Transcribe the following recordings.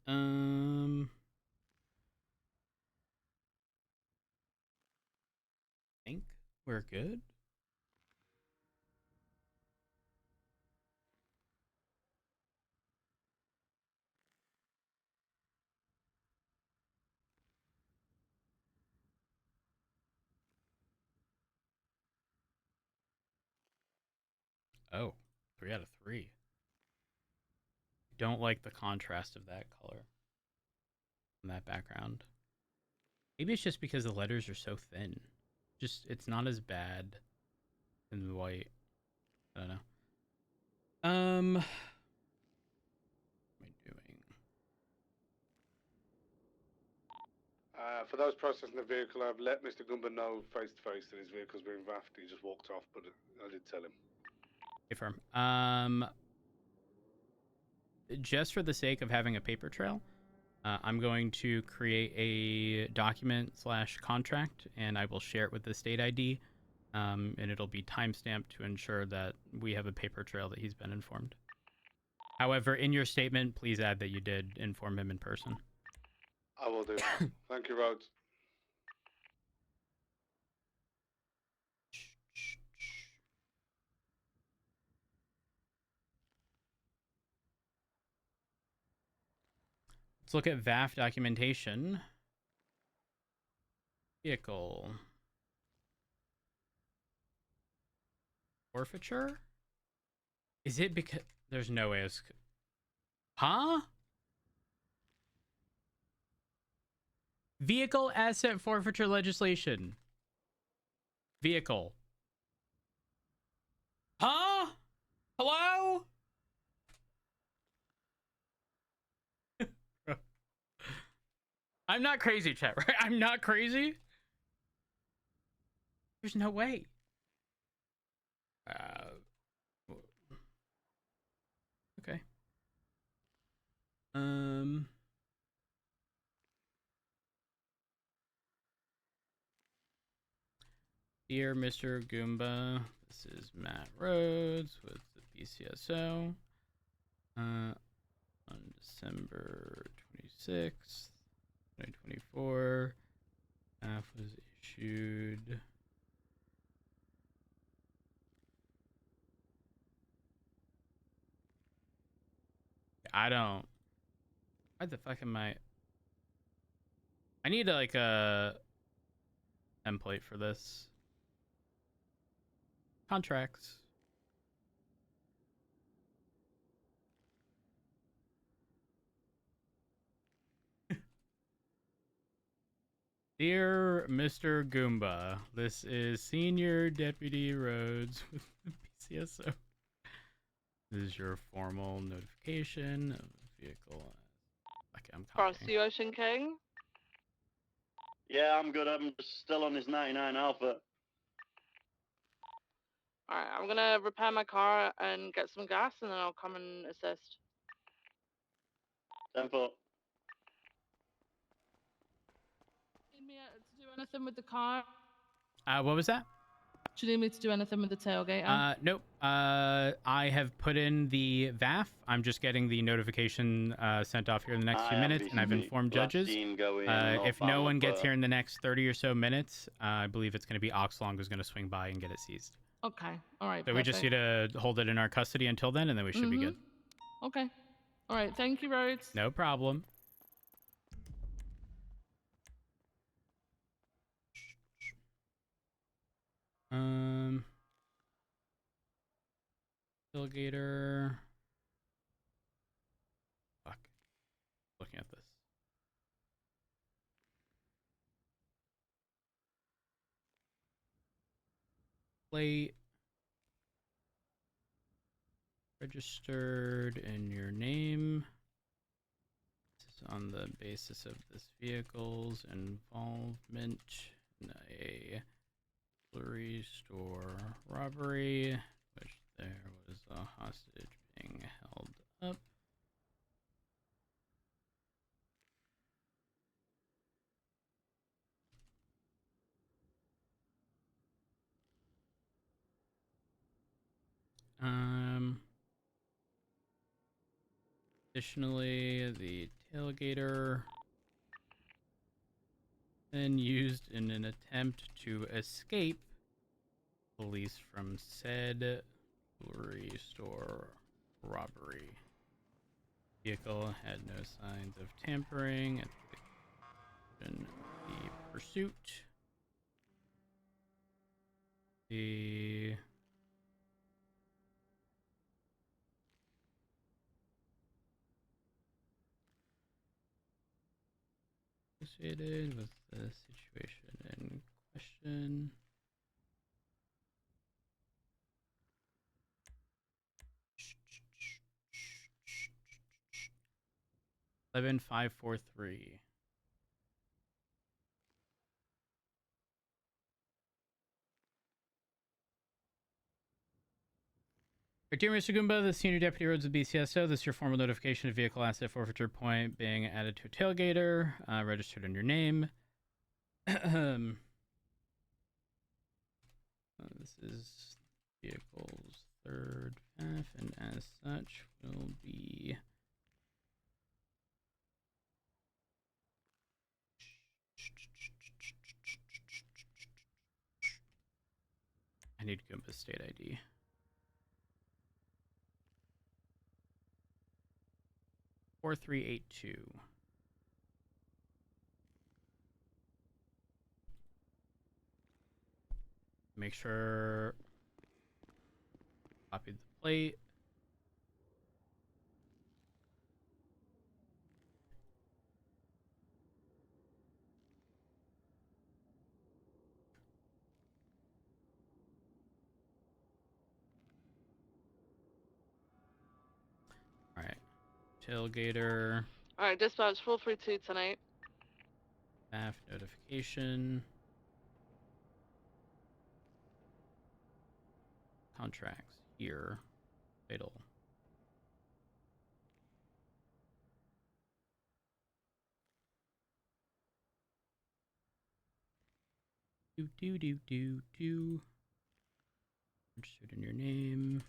Think we're good. Oh, 3 out of 3. Don't like the contrast of that color in that background. Maybe it's just because the letters are so thin. Just it's not as bad in the white. I don't know. What am I doing? For those processing the vehicle, I've let Mr. Gumba know face to face that his vehicle's been vaffed. He just walked off, but I did tell him. Okay, firm. Just for the sake of having a paper trail, I'm going to create a document / contract, and I will share it with the state ID, and it'll be timestamped to ensure that we have a paper trail that he's been informed. However, in your statement, please add that you did inform him in person. I will do. Thank you, Rhodes. Let's look at VAF documentation. Vehicle. Forfeiture? Is it because... There's no way it's... Huh? Vehicle asset forfeiture legislation. Vehicle. Huh? Hello? I'm not crazy, chat, right? I'm not crazy. There's no way. Okay. Dear Mr. Goomba, this is Matt Rhodes with the PCSO. On December 26th, 2024, AF was issued. I don't. Why the fuck am I? I need like a template for this. Contracts. Dear Mr. Goomba, this is Senior Deputy Rhodes with the PCSO. This is your formal notification of vehicle. Okay, I'm Cross copying. the Ocean King. Yeah, I'm good. I'm still on his 99 Alpha. Alright, I'm gonna repair my car and get some gas, and then I'll come and assist. 10-4. Need me to do anything with the car? What was that? Do you need me to do anything with the tailgate? Nope. I have put in the VAF. I'm just getting the notification sent off here in the next few minutes, and I've informed judges. If no one gets here in the next 30 or so minutes, I believe it's going to be Oxlong who's going to swing by and get it seized. Okay. All right. So we just need to hold it in our custody until then, and then we should be good. Okay. All right. Thank you, Rhodes. No problem. Delegator. Fuck. Looking at this. Plate. Registered in your name. This is on the basis of this vehicle's involvement in a jewelry store robbery, which there was a hostage being held up. Additionally, the tailgater then used in an attempt to escape police from said jewelry store robbery. Vehicle had no signs of tampering at the pursuit. The associated with the situation in question. $11,543. Dear Mr. Goomba, the Senior Deputy Roads of BCSO, this is your formal notification of vehicle asset forfeiture point being added to a tailgater, registered in your name. This is vehicle's third F, and as such will be I need Goomba's state ID. $4,382. Make sure copy the plate. All right, tailgater. All right, dispatch 432 tonight. Staff notification. Contracts here. Fatal. Do. Registered in your name.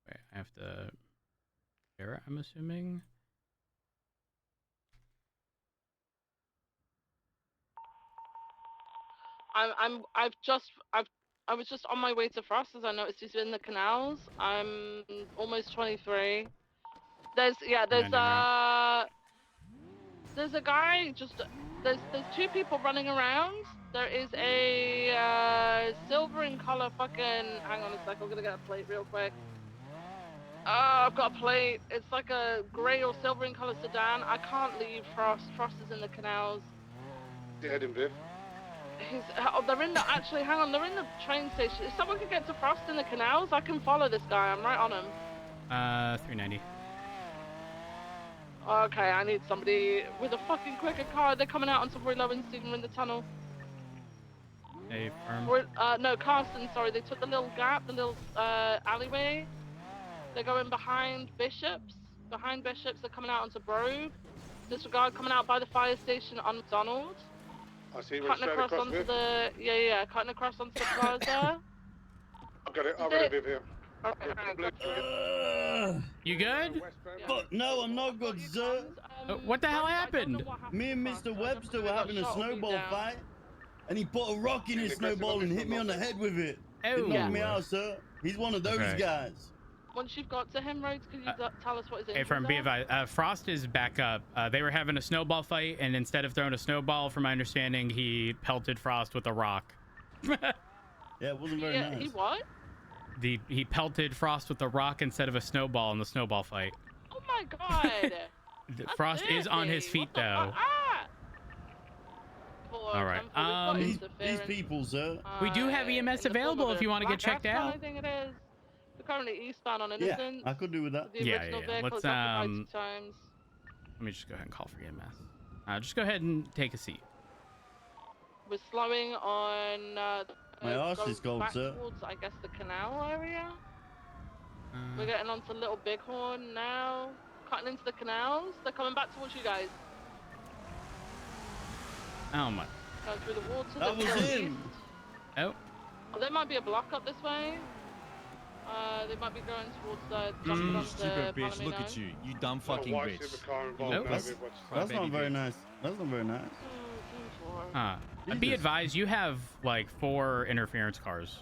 Wait, I have to share it, I'm assuming. I was just on my way to Frost as I noticed he's in the canals. I'm almost 23. There's a guy just there's two people running around. There is a silver in color fucking hang on a sec, I'm gonna get a plate real quick. I've got a plate. It's like a grey or silver in color sedan. I can't leave Frost. Frost is in the canals. You heading, Viv? They're in the hang on, they're in the train station. If someone could get to Frost in the canals, I can follow this guy. I'm right on him. 390. Okay, I need somebody with a fucking quicker car. They're coming out onto Roy Lowenstein. We're in the tunnel. Hey, firm. No, Carson, sorry. They took the little gap, the little alleyway. They're going behind Bishops. Behind Bishops, they're coming out onto Brogue. Disregard coming out by the fire station on McDonald. I see. Cutting across onto Viv. cutting across onto the plaza. I've got it. I've got it, Viv here. You good? Fuck, no, I'm not good, sir. What the hell happened? Me and Mr. Webster were having a snowball fight, and he put a rock in his snowball and hit me on the head with it. It knocked me out, sir. He's one of those guys. Once you've got to him, Rhodes, can you tell us what his injuries Hey, from are? BFI, Frost is back up. They were having a snowball fight, and instead of throwing a snowball, from my understanding, he pelted Frost with a rock. Yeah, it wasn't very nice. He what? He pelted Frost with a rock instead of a snowball in the snowball fight. Oh my god! Frost is on his feet, though. All right. These people, sir. We do have EMS available if you want to get checked out. I think it is. The We're currently eastbound on Yeah, Innocence. I could do with that. The Yeah, original yeah. vehicle Let's is occupied 2 times. let me just go ahead and call for EMS. Just go ahead and take a seat. We're slowing on. My arse is cold, back sir. towards, I guess, the canal area. We're getting onto Little Bighorn now. Cutting into the canals. They're coming back towards you guys. Oh my. Going through the water. That was him. Oh. Oh, there might be a block up this way. They might be going towards jumping on Stupid the bitch, look Palomino. at you. You dumb fucking Watch bitch. the car involved Nope. now, That's, watch the- that's not baby very bitch. nice. That's not very nice. Be Jesus. advised, you have like 4 interference cars.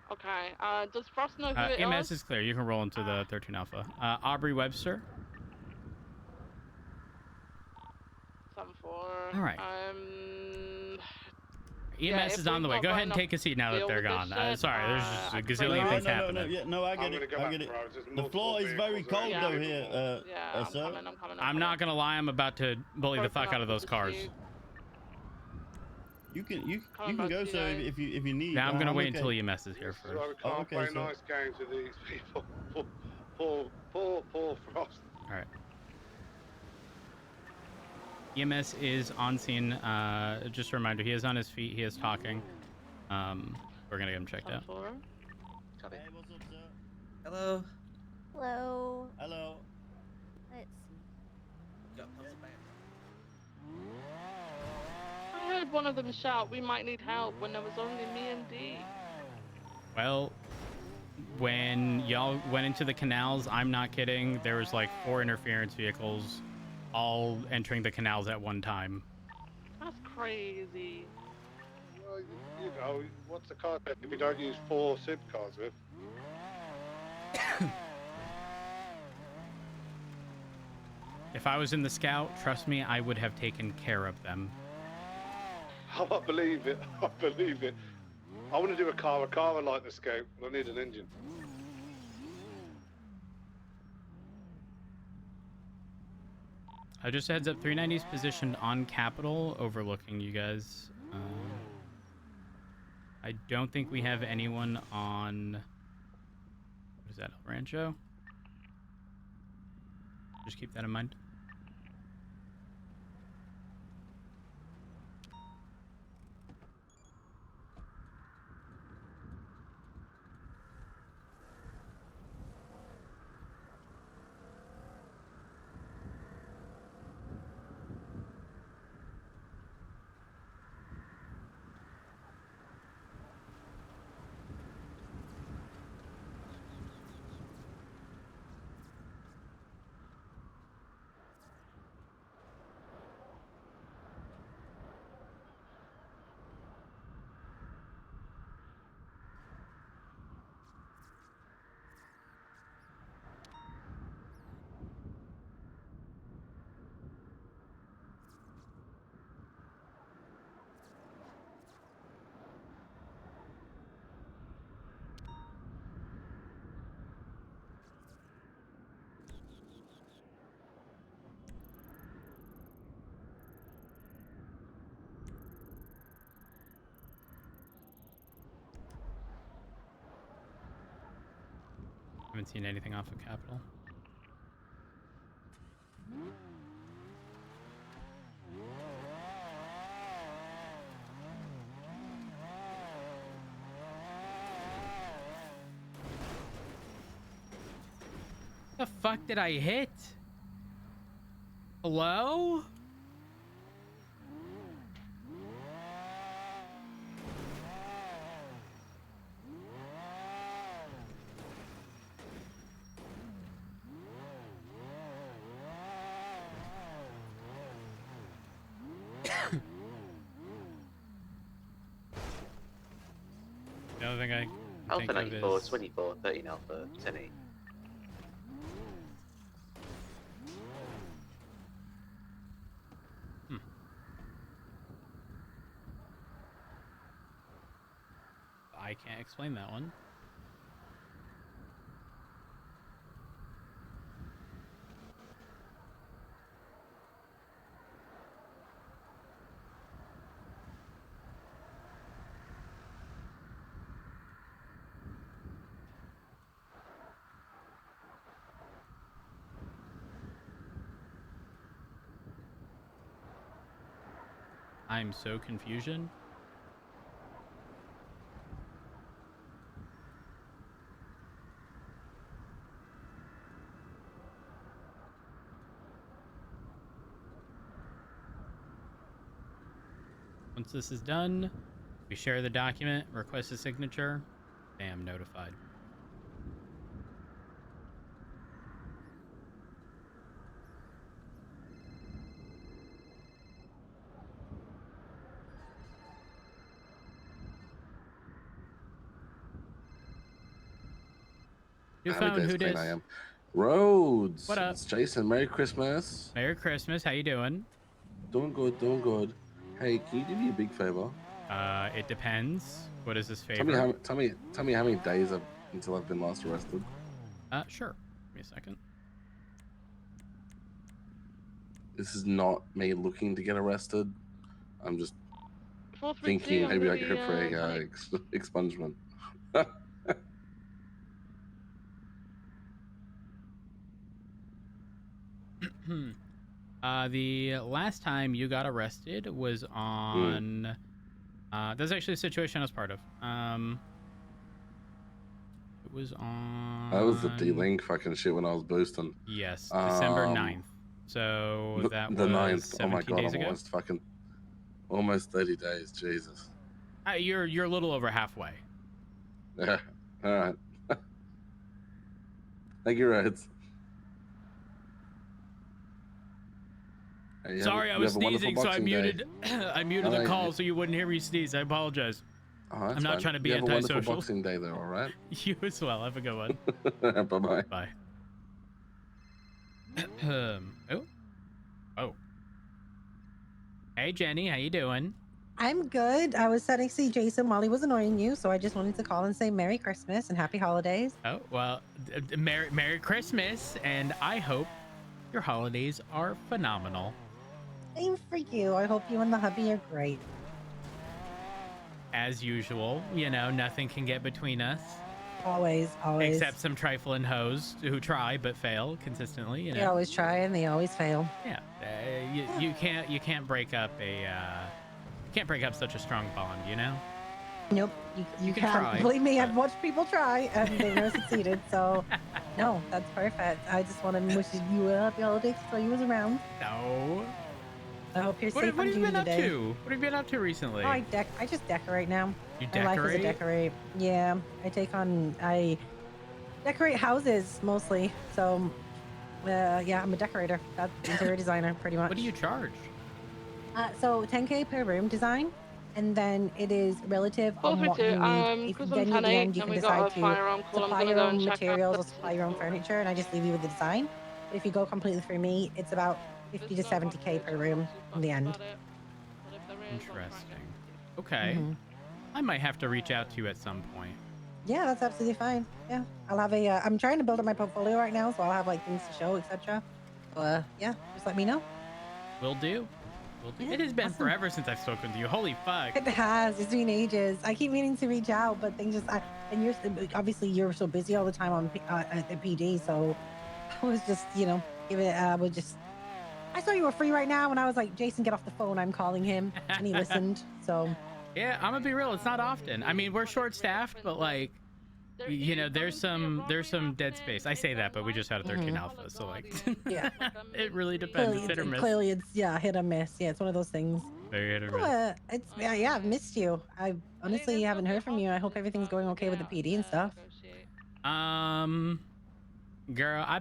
Okay. Does Frost know who it EMS is? is clear. You can roll into the 13 Alpha. Aubrey Webster. 7-4. All right. EMS if is on we've the way. not Go got ahead and enough take a seat now that deal they're with this gone. shit, Sorry, there's just a I prefer gazillion not- things no, happening. yeah, no, I I'm get gonna it. go I back, get it. bro. There's The multiple floor is very vehicles cold there. though here, Yeah, I'm sir. coming. I'm not gonna lie. I'm about to bully the Broken fuck up out of with those the cars. Jeep. You can Coming go, back to you sir, guys. if you need. Now I'm gonna wait okay. until EMS is here This is why we first. can't okay, play sir. nice games with these people. Poor Frost. All right. EMS is on scene. Just a reminder, he is on his feet. He is talking. We're gonna get him checked out. 7-4. Copy. Hey, what's up, sir? Hello. Hello. Hello. Let's see. Go, how's the band? I heard one of them shout, "We might need help," when there was only me and D. Well, when y'all went into the canals, I'm not kidding. There was like 4 interference vehicles, all entering the canals at one time. That's crazy. Well, you know, what's the car if you don't use 4 supercars with? If I was in the scout, trust me, I would have taken care of them. Oh, I believe it. I believe it. I want to do a car like the Scout. I need an engine. Just a heads up, 390's positioned on Capitol, overlooking you guys. I don't think we have anyone on... What is that, El Rancho? Just keep that in mind. Haven't seen anything off of Capitol. The fuck did I hit? Hello? The other thing I can Alpha think of 94, is 24, 13 Alpha, 10 8. I can't explain that one. I'm so confusion. Once this is done, we share the document, request a signature, bam, notified. New phone, who dis? I am. Rhodes. What up? It's Jason. Merry Christmas. Merry Christmas. How you doing? Doing good, doing good. Hey, can you do me a big favor? It depends. What is this favor? Tell me how many days until I've been last arrested. Sure. Give me a second. This is not me looking to get arrested. I'm just 432 thinking under maybe I the, could for a tonic. expungement. The last time you got arrested was on that's actually a situation I was part of. It was on That was the D-Link fucking shit when I was boosting. Yes, December 9th. So that the was 9th. Oh my 17 god, days I'm ago. almost 30 days. Jesus. You're a little over halfway. Yeah. All right. Thank you, Rhodes. Hey, Sorry, I was sneezing, so I muted I muted the call so you wouldn't hear me sneeze. I apologize. I'm not trying to be Have a antisocial. wonderful Boxing Day, though. All right. You as well. Have a good one. Bye-bye. Bye. Oh. Hey, Jenny, how you doing? I'm good. I was sitting to see Jason while he was annoying you, so I just wanted to call and say Merry Christmas and Happy Holidays. Oh, well, Merry Christmas, and I hope your holidays are phenomenal. Same for you. I hope you and the hubby are great. As usual, you know, nothing can get between us. Always. Except some trifling hoes who try but fail consistently. You know? They always try and they always fail. Yeah, you can't break up such a strong bond, you know. Nope, you can can't. try, Believe me, but... I've watched people try and they never succeeded. So, no, that's perfect. I just want to wish you a happy holidays while you was around. No. I hope you're safe What on have you duty been up today. to? What have you been up to recently? Oh, I just decorate now. You My life is a decorate? decorate. Yeah, I decorate houses mostly. So, yeah, I'm a decorator. That's interior designer, pretty much. What do you charge? So 10K per room design, and then it is relative on what you need. If because then I'm at the 10-8 end you and can we got decide a to firearm call, I'm supply gonna your go own and check out materials the or supply your own physical furniture, and I just leave you with the design. But if you go completely through me, it's about 50 to 70K per room in the end. Interesting. Okay. Mhm. I might have to reach out to you at some point. Yeah, that's absolutely fine. Yeah, I'll have a. I'm trying to build up my portfolio right now, so I'll have like things to show, etc. Yeah, just let me know. Will do. Yeah, It has been awesome. forever since I've spoken to you. Holy fuck. It has. It's been ages. I keep meaning to reach out, but things just. And you're obviously you're so busy all the time on at the PD, so I was just give it. I saw you were free right now, and I was like, Jason, get off the phone. I'm calling him, and he listened. So. Yeah, I'm gonna be real. It's not often. I mean, we're short-staffed, but like, you know, there's some dead space. I say that, but we just had a 13 alpha, so like, Yeah. it really depends. It's hit or miss. Clearly, it's hit or miss. Yeah, it's one of those things. Very hit or miss. It's yeah, I've missed you. I honestly haven't heard from you. I hope everything's going okay with the PD and stuff. Girl, I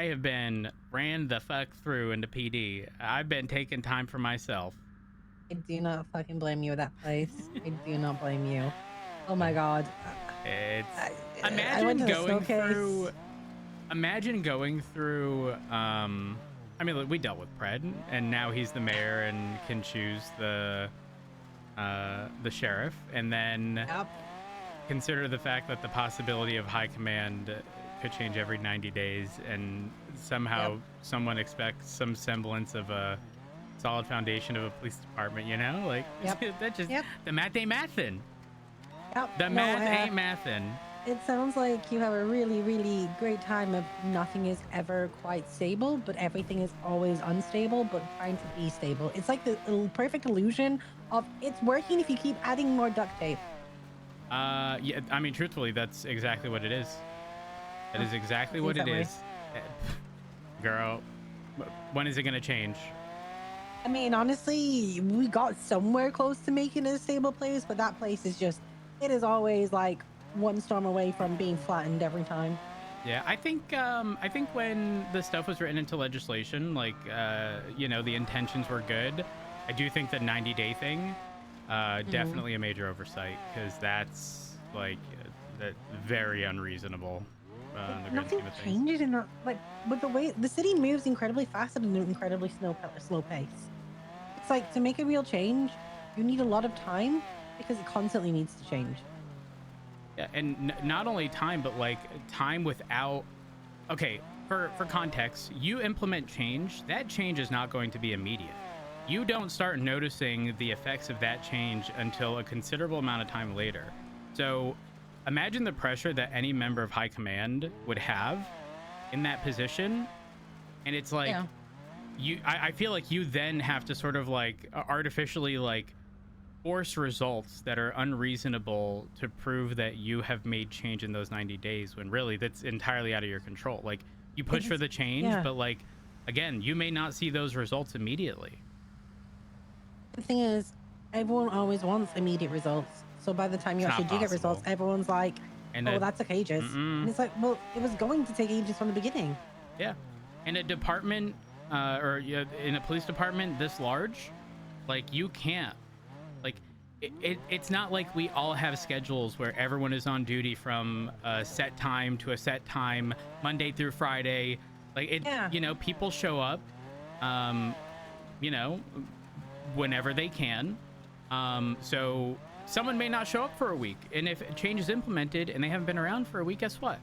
have been ran the fuck through into PD. I've been taking time for myself. I do not fucking blame you with that place. I do not blame you. Oh my god. Imagine going through I mean, look, we dealt with Pred, and now he's the mayor and can choose the sheriff, and then consider the fact that the possibility of high command could change every 90 days, and somehow someone expects some semblance of a solid foundation of a police department, you know, like that just the math ain't mathin'. The math ain't mathin'. It sounds like you have a really, really great time of nothing is ever quite stable, but everything is always unstable, but trying to be stable. It's like the perfect illusion of it's working if you keep adding more duct tape. Yeah, I mean, truthfully, that's exactly what it is. That is exactly what it is. Girl, when is it gonna change? I mean, honestly, we got somewhere close to making it a stable place, but that place is just, it is always like one storm away from being flattened every time. Yeah, I think when the stuff was written into legislation, like you know, the intentions were good. I do think the 90-day thing, definitely a major oversight, because that's like that very unreasonable. In the grand Nothing scheme of things. changes in our, like, but the way the city moves incredibly fast at an incredibly slow pace. It's like to make a real change, you need a lot of time because it constantly needs to change. Yeah, and not only time, but like time without. Okay, for context, you implement change. That change is not going to be immediate. You don't start noticing the effects of that change until a considerable amount of time later. So, imagine the pressure that any member of high command would have in that position, and it's like. Yeah. I feel like you then have to sort of like artificially like force results that are unreasonable to prove that you have made change in those 90 days when really that's entirely out of your control. Like you push for the change, but like, again, you may not see those results immediately. The thing is, everyone always wants immediate results. So by the time you actually do get results, everyone's like, oh, that took ages. And it's like, well, it was going to take ages from the beginning. Yeah. In a department, or in a police department this large, like you can't, like it's not like we all have schedules where everyone is on duty from a set time to a set time, Monday through Friday. Like it, you know, people show up, you know, whenever they can. So someone may not show up for a week, and if change is implemented and they haven't been around for a week, guess what?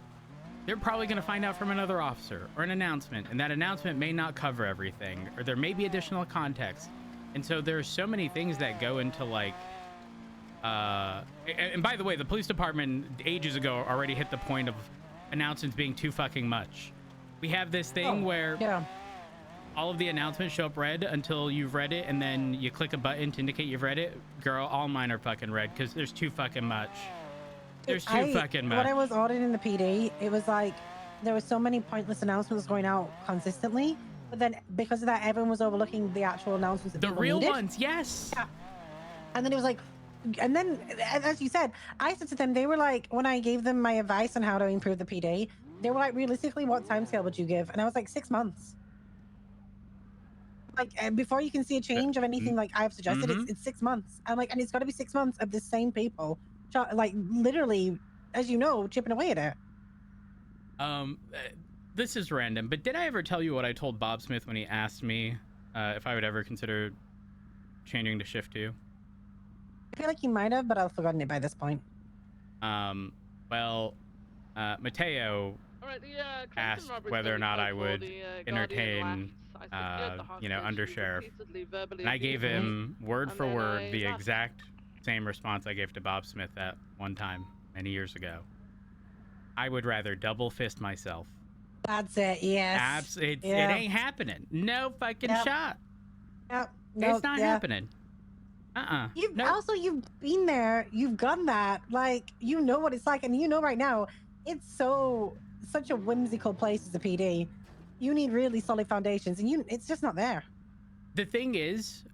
They're probably going to find out from another officer or an announcement, and that announcement may not cover everything, or there may be additional context. And so there's so many things that go into like, and by the way, the police department ages ago already hit the point of announcements being too fucking much. We have this thing where all of the announcements show up red until you've read it, and then you click a button to indicate you've read it. Girl, all mine are fucking red because there's too fucking much. There's too fucking much. When I was auditing the PD, it was like there were so many pointless announcements going out consistently, but then because of that, everyone was overlooking the actual announcements that the real needed. Ones, yes. Yeah. And then it was like, and then as you said, I said to them, they were like, when I gave them my advice on how to improve the PD, they were like, realistically, what timescale would you give? And I was like, 6 months. Like before you can see a change of anything like I've suggested, it's 6 months. I'm like, and it's got to be 6 months of the same people. Like literally, as you know, chipping away at it. This is random, but did I ever tell you what I told Bob Smith when he asked me if I would ever consider changing to shift 2? I feel like you might have, but I've forgotten it by this point. Well, Mateo asked whether or not I would entertain you know, undersheriff, and I gave him word for word the exact same response I gave to Bob Smith that one time many years ago. I would rather double fist myself. That's it. Yes. It ain't happening. No fucking shot. Yep. It's not happening. You've been there. You've done that. Like, you know what it's like, and you know right now, it's such a whimsical place as a PD. You need really solid foundations, and it's just not there. The thing is,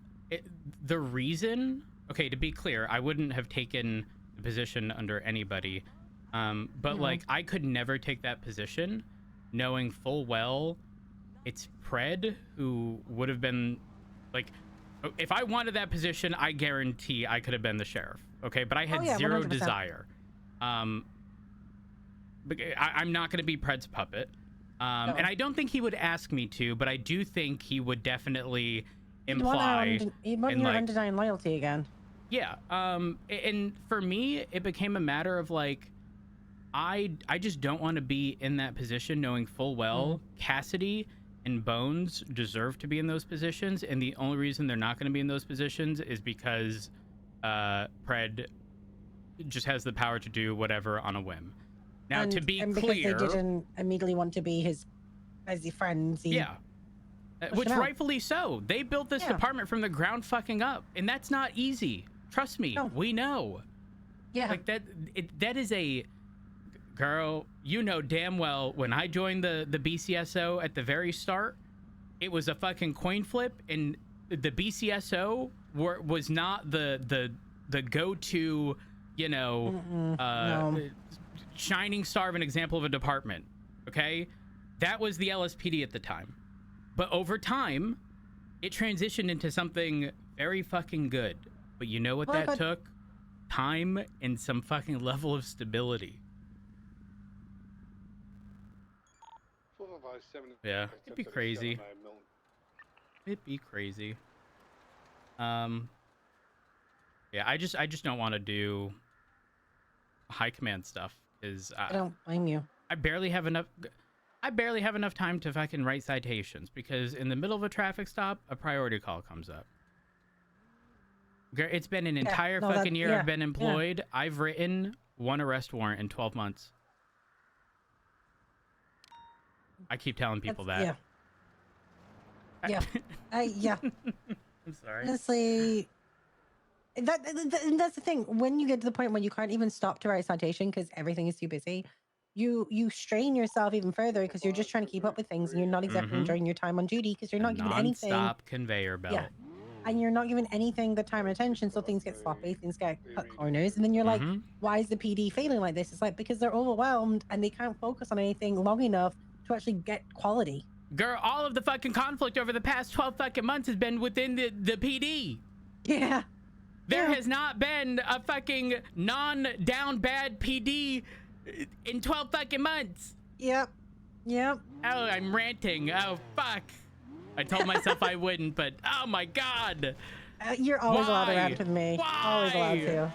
the reason. Okay, to be clear, I wouldn't have taken the position under anybody, but like I could never take that position, knowing full well it's Pred who would have been like. If I wanted that position, I guarantee I could have been the sheriff. Okay, but I had zero 100%. desire. I'm not going to be Pred's puppet, and I don't think he would ask me to. But I do think he would definitely imply. He'd want your undying loyalty again. Yeah. And for me, it became a matter of like, I just don't want to be in that position, knowing full well Cassidy and Bones deserve to be in those positions, and the only reason they're not going to be in those positions is because Pred just has the power to do whatever on a whim. Now, to be and clear, because they didn't immediately want to be his friends. Yeah. Which rightfully so. They built this department from the ground fucking up, and that's not easy. Trust me, we know. Yeah. Like that is a girl, you know damn well when I joined the BCSO at the very start, it was a fucking coin flip, and the BCSO was not the go-to, you know, no. shining star of an example of a department. Okay? That was the LSPD at the time. But over time, it transitioned into something very fucking good. But you know what that took? Time and some fucking level of stability. Yeah, it'd be crazy. It'd be crazy. Yeah, I just don't want to do high command stuff because I don't blame you. I barely have enough time to fucking write citations because in the middle of a traffic stop, a priority call comes up. It's been an entire fucking year I've been employed. I've written 1 arrest warrant in 12 months. I keep telling people that. Yeah. Yeah. I'm sorry. Honestly, that's the thing. When you get to the point when you can't even stop to write a citation because everything is too busy, you strain yourself even further because you're just trying to keep up with things and you're not exactly enjoying your time on duty because you're not given anything. Non-stop conveyor belt. Yeah. And you're not given anything the time and attention, so things get sloppy, things get cut corners, and then you're like, why is the PD failing like this? It's like because they're overwhelmed and they can't focus on anything long enough to actually get quality. Girl, all of the fucking conflict over the past 12 fucking months has been within the PD. Yeah. There has not been a fucking non-down bad PD in 12 fucking months. Yep. Oh, I'm ranting. Oh, fuck. I told myself I wouldn't, but oh my god. You're always allowed to rant with me. Why? Always allowed to.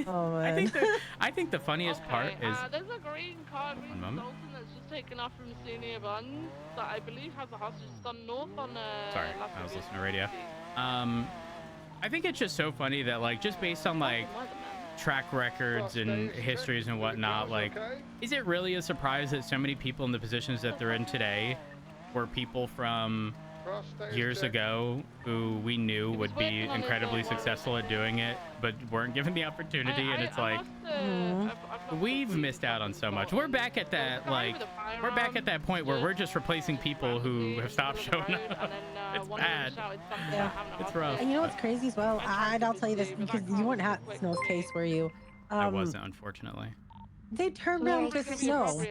Oh man. I think the funniest part is there's a green car, green Sultan that's just taken off from Senior Buns that I believe has a hostage. It's gone north on sorry, I was listening to radio. I think it's just so funny that like just based on like track records and histories and whatnot, like is it really a surprise that so many people in the positions that they're in today were people from years ago who we knew would be incredibly successful at doing it but weren't given the opportunity? And it's like we've missed out on so much. We're back at that point where we're just replacing people who have stopped showing up. It's bad. It's rough. And you know what's crazy as well? I'll tell you this because you weren't at Snow's case, were you? I wasn't, unfortunately. They turned around to Snow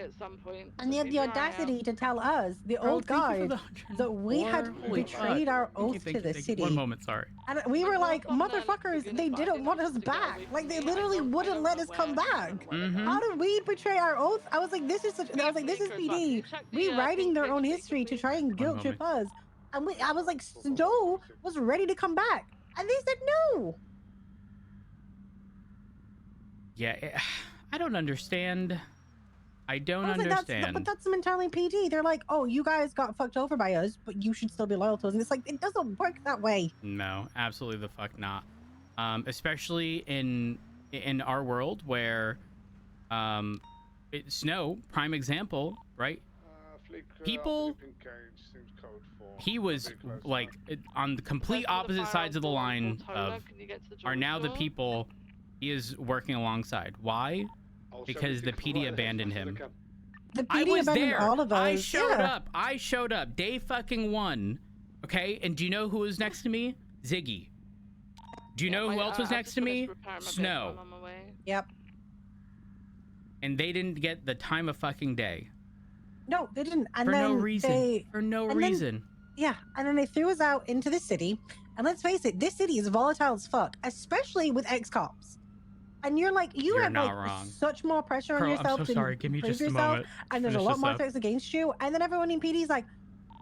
and they had the audacity to tell us, the old guard, that we had betrayed our oath to the city. 1 moment, sorry. And we were like, motherfuckers, they didn't want us back. Like, they literally wouldn't let us come back. How did we betray our oath? I was like, this is PD rewriting their own history to try and guilt trip us. And I was like, Snow was ready to come back. And they said no. Yeah, I don't understand. I don't understand. understand. But that's the mentality of PD. They're like, oh, you guys got fucked over by us, but you should still be loyal to us. And it's like, it doesn't work that way. No, absolutely the fuck not. Especially in our world where Snow, prime example, right? People, he was like on the complete opposite sides of the line of are now the people he is working alongside. Why? Because the PD abandoned him. The PD abandoned all of us. I showed up day fucking 1. Okay, and do you know who was next to me? Ziggy. Do you know who else was next to me? Snow. Yep. And they didn't get the time of fucking day. No, they didn't. And for then no reason. For no reason. Yeah, and then they threw us out into the city. And let's face it, this city is volatile as fuck, especially with ex-cops. And you're like, you're have like wrong. Such more pressure on yourself to Give me just yourself, a moment. and there's a lot more threats against you. And then everyone in PD is like,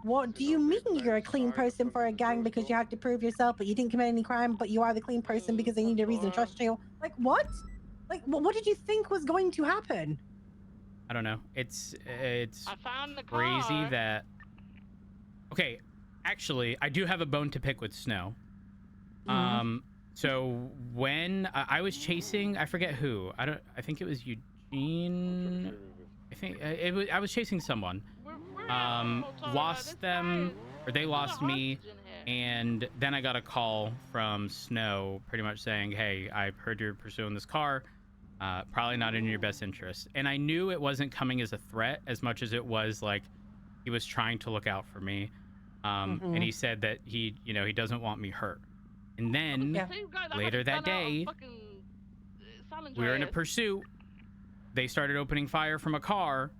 what do you mean you're a clean person for a gang because you have to prove yourself, but you didn't commit any crime, but you are the clean person because they need a reason to trust you? Like, what? Like, what did you think was going to happen? I don't know. It's crazy that... Okay, actually, I do have a bone to pick with Snow. So when I was chasing, I forget who. I think it was I think I was chasing someone. We're out, Totoro. Lost This them, guy- or they there's a lost me, hostage in here. and then I got a call from Snow, pretty much saying, "Hey, I've heard you're pursuing this car. Probably not in your best interest." And I knew it wasn't coming as a threat as much as it was like he was trying to look out for me. And he said that he doesn't want me hurt. And then The same guy that later had that gone out on day, fucking, San we were in a Andreas. pursuit. They started opening fire from a car.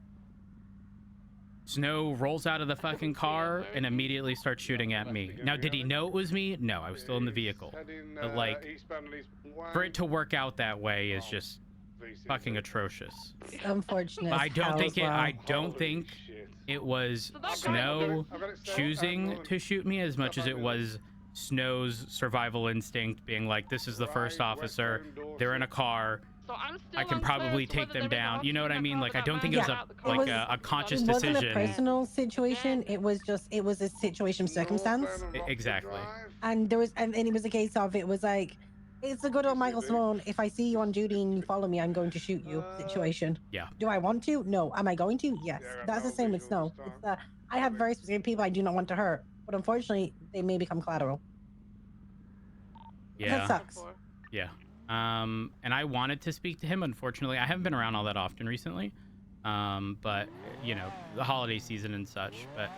Snow rolls out of the fucking car and immediately starts shooting at me. Now, did he know it was me? No, I was still in the vehicle. But like, for it to work out that way is just fucking atrocious. It's unfortunate. But I as don't hell think as well. I don't think it was Snow choosing to shoot me as much as it was Snow's survival instinct being like, this is the first officer, they're in a car, So I'm still I can unclear probably as to take whether them there is a down. You know what I hostage in mean? that Like, car I don't that think it ran was out the It car. was- a conscious It wasn't a decision. personal situation. It was a situation circumstance. Exactly. And there was, and it was a case of, it was like, it's a good old Michael Simone. If I see you on duty and you follow me, I'm going to shoot you situation. Yeah. Do I want to? No. Am I going to? Yes. Yeah, That's the no same with visual Snow. this It's time. I have very specific people I do not want to hurt, but unfortunately, they may become collateral. Yeah. That sucks. Yeah. And I wanted to speak to him. Unfortunately, I haven't been around all that often recently. But you know, the holiday season and such. But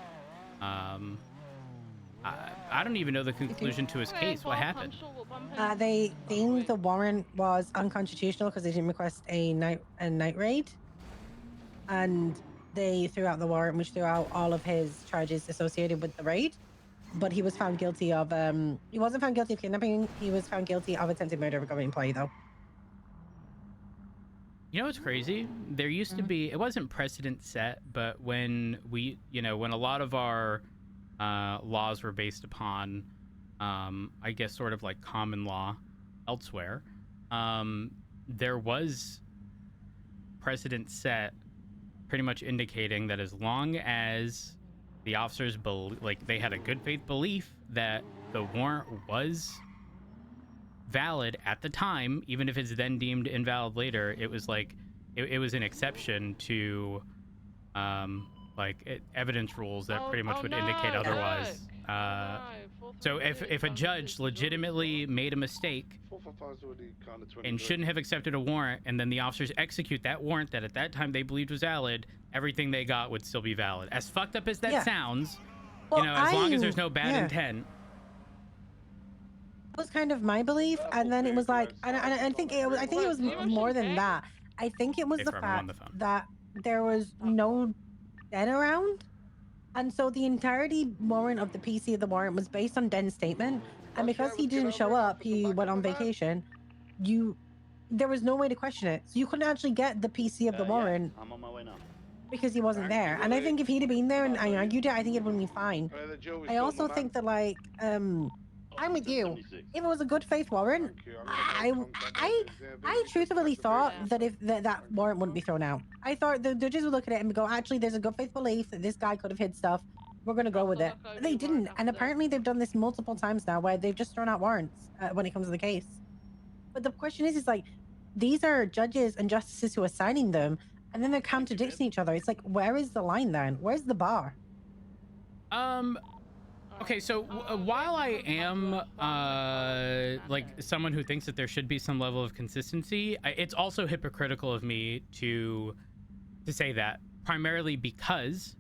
I don't even know the conclusion to his case. What happened? They deemed the warrant was unconstitutional because they didn't request a night raid, and they threw out the warrant, which threw out all of his charges associated with the raid. But he was found guilty of he wasn't found guilty of kidnapping. He was found guilty of attempted murder of a government employee, though. You know what's crazy? There used to be, it wasn't precedent set, but when when a lot of our laws were based upon, I guess, sort of like common law elsewhere, there was precedent set pretty much indicating that as long as the officers, they had a good faith belief that the warrant was valid at the time, even if it's then deemed invalid later, it was like it was an exception to evidence rules that pretty much would indicate otherwise. So if a judge legitimately made a mistake and shouldn't have accepted a warrant, and then the officers execute that warrant that at that time they believed was valid, everything they got would still be valid. As fucked up as that sounds, well, as long as there's no bad intent. Was kind of my belief, and then it was like, and I think it was more than that. I think it was the fact that there was no Den around, and so the entirety warrant of the PC of the warrant was based on Den's statement, and because he didn't show up, he went on vacation. There was no way to question it, so you couldn't actually get the PC of the warrant. I'm on my way now. Because he wasn't there, and I think if he'd have been there and I argued it, I think it would have been fine. I also think that I'm with you. If it was a good faith warrant, I truthfully thought that if that warrant wouldn't be thrown out. I thought the judges would look at it and go, actually, there's a good faith belief that this guy could have hid stuff. We're gonna go with it. But they didn't, and apparently they've done this multiple times now, where they've just thrown out warrants when it comes to the case. But the question is like, these are judges and justices who are signing them, and then they're contradicting each other. It's like, where is the line then? Where's the bar? Okay, so while I am someone who thinks that there should be some level of consistency, it's also hypocritical of me to say that, primarily because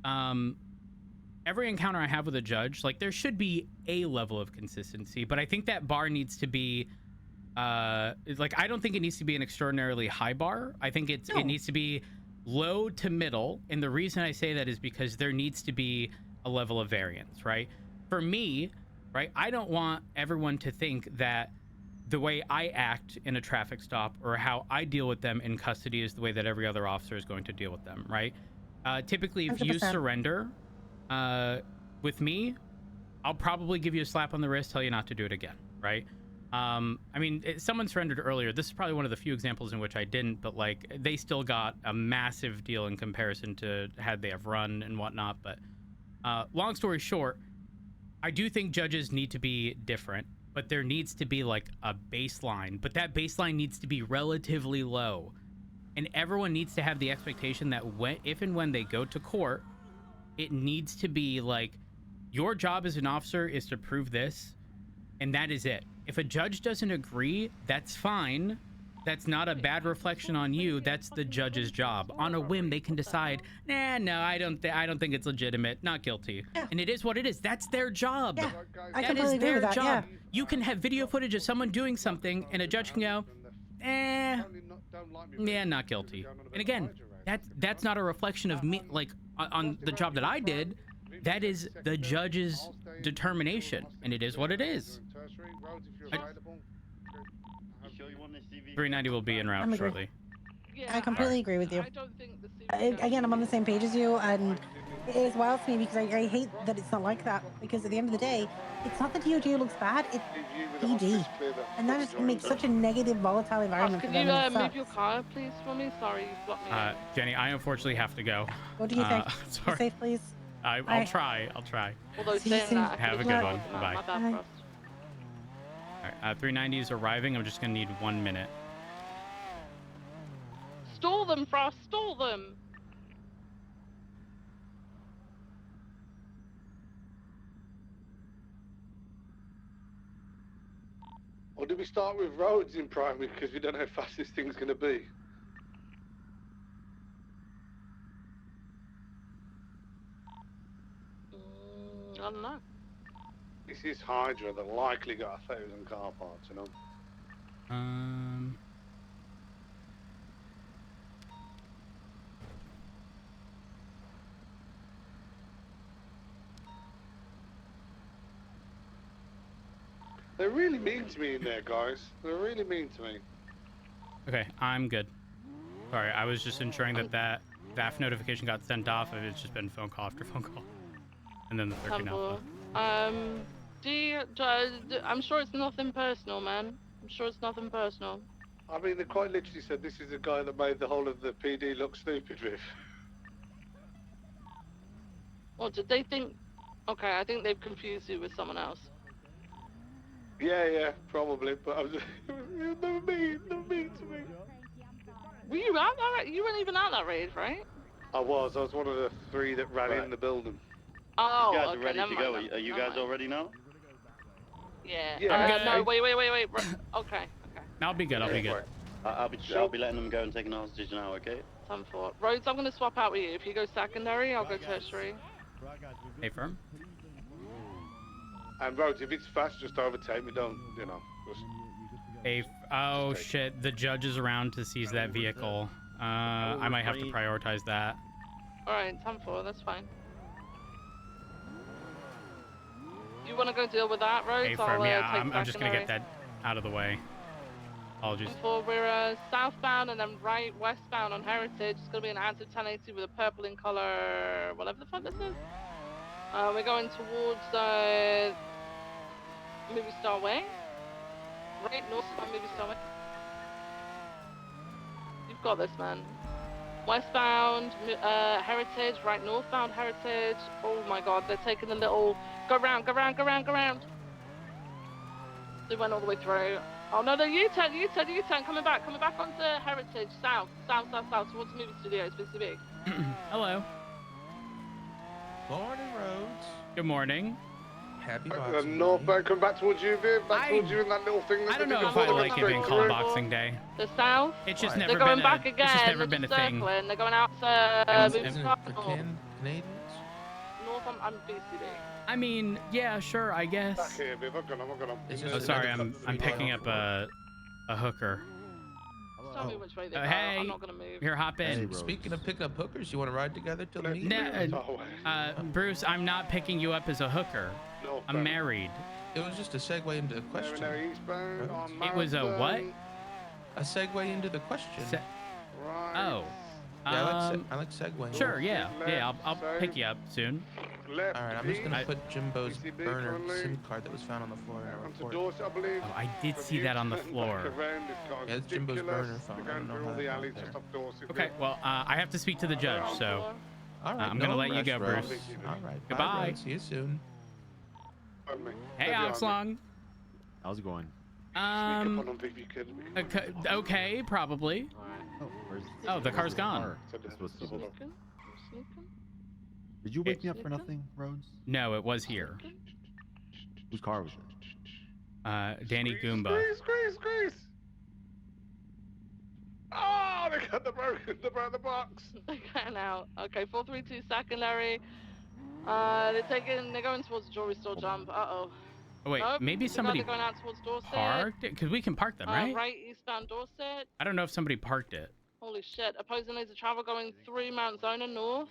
every encounter I have with a judge, there should be a level of consistency, but I think that bar needs to be I don't think it needs to be an extraordinarily high bar. I think it needs to be low to middle, and the reason I say that is because there needs to be a level of variance, right? For me, right, I don't want everyone to think that the way I act in a traffic stop or how I deal with them in custody is the way that every other officer is going to deal with them, right? Typically, if 100%. You surrender with me, I'll probably give you a slap on the wrist, tell you not to do it again, right? Someone surrendered earlier. This is probably one of the few examples in which I didn't, but they still got a massive deal in comparison to had they have run and whatnot. But long story short, I do think judges need to be different, but there needs to be a baseline, but that baseline needs to be relatively low. And everyone needs to have the expectation that if and when they go to court, it needs to be like, your job as an officer is to prove this, and that is it. If a judge doesn't agree, that's fine. That's not a bad reflection on you. That's the judge's job. On a whim, they can decide, nah, no, I don't think it's legitimate. Not guilty. Yeah. And it is what it is. That's their job. Yeah, I That completely is agree their with that. job. Yeah. You can have video footage of someone doing something, and a judge can go, yeah, not guilty. And again, that's not a reflection of me, like, on the job that I did. That is the judge's determination, and it is what it is. 390 will be en route shortly. Yeah, I completely agree with you. I don't think the Again, I'm on the same page as you, and it is wild to me because I hate that it's not like that. Because at the end of the day, it's not that DOJ looks bad; it's PD, and that just makes such a negative, volatile environment Can for them. you and it move sucks. your car, please, for me? Sorry, you've got me. Jenny, I unfortunately have to go. What do you think? Be Sorry. safe, please. I'll Bye. try. I'll try. Although See you saying soon. that, I Have a could've good just one. taken that. Bye. My bad, Bye. Frost. All right, 390 is arriving. I'm just gonna need 1 minute. Stall them, Frost. Stall them. Or do we start with roads in primary because we don't know how fast this thing's going to be? I don't know. This is Hydra that likely got 1,000 car parts, you know? They're really mean to me in there, guys. They're really mean to me. Okay, I'm good. Sorry, I was just ensuring that VAF notification got sent off. It's just been phone call after phone call. And then the 13 alpha. I'm sure it's nothing personal, man. I'm sure it's nothing personal. I mean, they quite literally said this is the guy that made the whole of the PD look stupid with. Or did they think... Okay, I think they've confused you with someone else. Yeah, probably, but I was just... They're mean to me. Were you out that? You weren't even at that raid, right? I was one of the 3 that ran in the building. Oh, you guys okay, are ready never to go. mind, Are you never guys mind. all ready now? Yeah. Yeah, No, wait. Okay. I'll be good. I'll be good. I'll be letting them go and taking a hostage now. Okay. Time for Rhodes. I'm gonna swap out with you. If you go secondary, I'll go tertiary. Hey, firm. And Rhodes, if it's fast, just overtake me. Don't, you know. Just... Hey, oh shit! The judge is around to seize that vehicle. I might have to prioritize that. All right, time for. That's fine. You want to go deal with that, Rhodes? Hey, firm. Yeah, take I'm just gonna get secondary. that out of the way. Apologies. We're southbound and then right westbound on Heritage. It's gonna be an active 1080 with a purple in color, whatever the fuck this is. We're going towards Movie Star Way. Right north of Movie Star Way. You've got this, man. Westbound Heritage, right northbound Heritage. Oh my God, they're taking the little go round. They went all the way through. Oh no, U-turn, coming back onto Heritage, south, towards the movie studios, BCB. Hello. Morning, Rhodes. Good morning. Happy Boxing Northbound, come back towards you, Viv. Back towards you in that little thing. I don't know if I like it being called Boxing Day. The south. It's just Why? never They're going been back a. again. It's just never They're been a just thing. circling. They're going out to Isn't Movie it Star for North. Canadians? North, I'm BCB. I mean, yeah, sure, I Back guess. here, Viv. I've got him. It's Oh, just sorry, another I'm free picking ride. up a hooker. Tell me which way they go. Hey, I'm not gonna move. here, hop in. Speaking of picking up hookers, you want to ride together till the meeting? Bruce, I'm not picking you up as a hooker. I'm married. It was just a segue into the question. It was a what? A segue into the question. Oh. Yeah, I like segueing. Sure, yeah. I'll pick you up soon. All right, I'm just gonna put Jimbo's burner SIM card that was found on the floor in our report. Oh, I did see that on the floor. Yeah, it's Jimbo's burner phone. I don't know how that got there. Okay, well, I have to speak to the judge, so All right, I'm gonna let you go, rush, Bruce. Rose. All right, Goodbye. bye, Rose. See you soon. Hey, Oxlong. How's it going? Okay, probably. Oh, where's? Oh, the car's gone. It's supposed to be. Sneaking. Sneaking. Did you wake me up for Sneaking. nothing, Rhodes? No, it was here. Whose car was it? Danny Grease, Goomba. Grease. Oh, they got the box. They're getting out. Okay, 432 secondary. They're going towards the jewelry store jump. Uh-oh. Oh wait, Nope. maybe Looks like somebody they're going out towards Dorset. parked it, because we can park them, right? Right eastbound Dorset. I don't know if somebody parked it. Holy shit. Opposing lanes of travel going through Mount Zona north.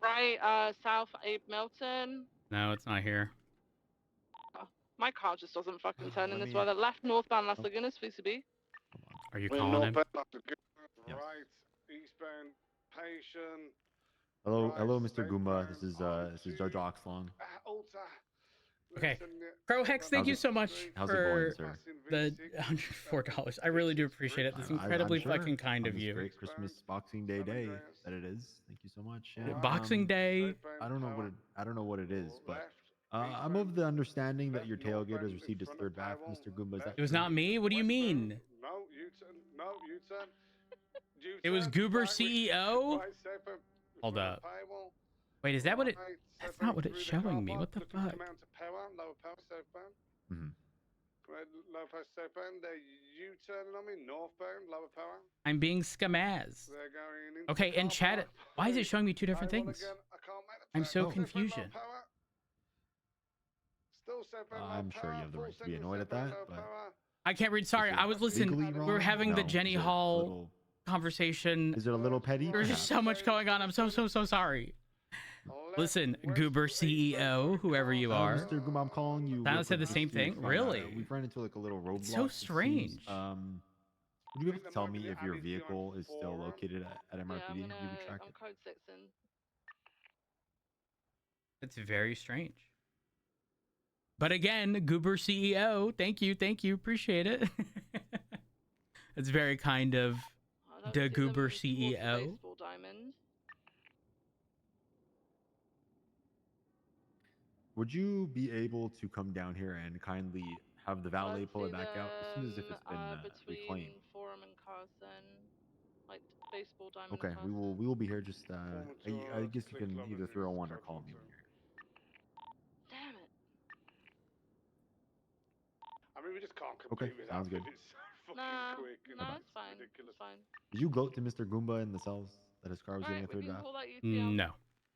Right, south Abe Milton. No, it's not here. Oh, my car just doesn't fucking turn in Let this me- weather. Left northbound Las Lagunas, VCB. Are you We're calling him? northbound, Yes. right, eastbound, patient. Hello, Right, Mr. Goomba. This is southbound Judge Oxlong. Alta. Okay. Listen, Pro Hex, thank you so much How's it going, for sir? the $104. I really do appreciate it. That's incredibly I'm sure. fucking kind On of this you. Great Christmas Boxing Day that it is. Thank you so much. Yeah, Boxing Day. I don't know what it is, but I'm of the understanding that your tailgate has received its third bath, Mr. Goomba. Is that It was true? not me. What do you mean? No, U-turn. No, U-turn. It was Goober Right, CEO. right, safer, Hold before up. the paywall. Wait, is that what it? Right, That's safer not what it's through the car showing me. park, What the looking to fuck? come out to power, lower power, southbound. Mhm. Right, lower power, southbound. They're U-turning on me, northbound, lower power. I'm being scamazzed. They're going into Okay, the and car chat. park. Why is it showing me two different Paywall things? again. I can't make the I'm turn. so Southbound, lower confusion. power. Still southbound, lower I'm sure you power, have the full right to be signal, annoyed at southbound, that, lower but power. I can't read. Sorry, is it I was listening. legally We were wrong? having the No. Jenny Is it a Hall little- conversation. Is it a little petty? There's just so much going on. I'm so sorry. Listen, Goober CEO, whoever you are. Mr. Goomba, I'm calling you. Donna real said quick the same just to thing? find out. Really? We've run into like a little roadblock. It's so it seems. strange. Would you be able to tell me if your vehicle is still located at Yeah, MRPD? Maybe track I'm it. code 6 in. It's very strange. But again, Goober CEO, thank you, appreciate it. It's very kind of I don't the see them Goober towards the CEO. baseball diamond. Would you be able to come down here and kindly have the valet Don't pull it see back out as soon as if them, it's been between reclaimed? Forum and Carson, like baseball diamond. Okay, and we will be here. Just Former I tour, guess you click can log either and throw use one or code call me filter. when you're here. Damn it! I mean, we just can't Okay, compete with sounds that. good. It's so fucking Nah, quick. And no, it's fine. ridiculous. It's fine. Did you gloat to Mr. Goomba in the cells that his car was getting a Alright, we third can bath? call that UTM. No,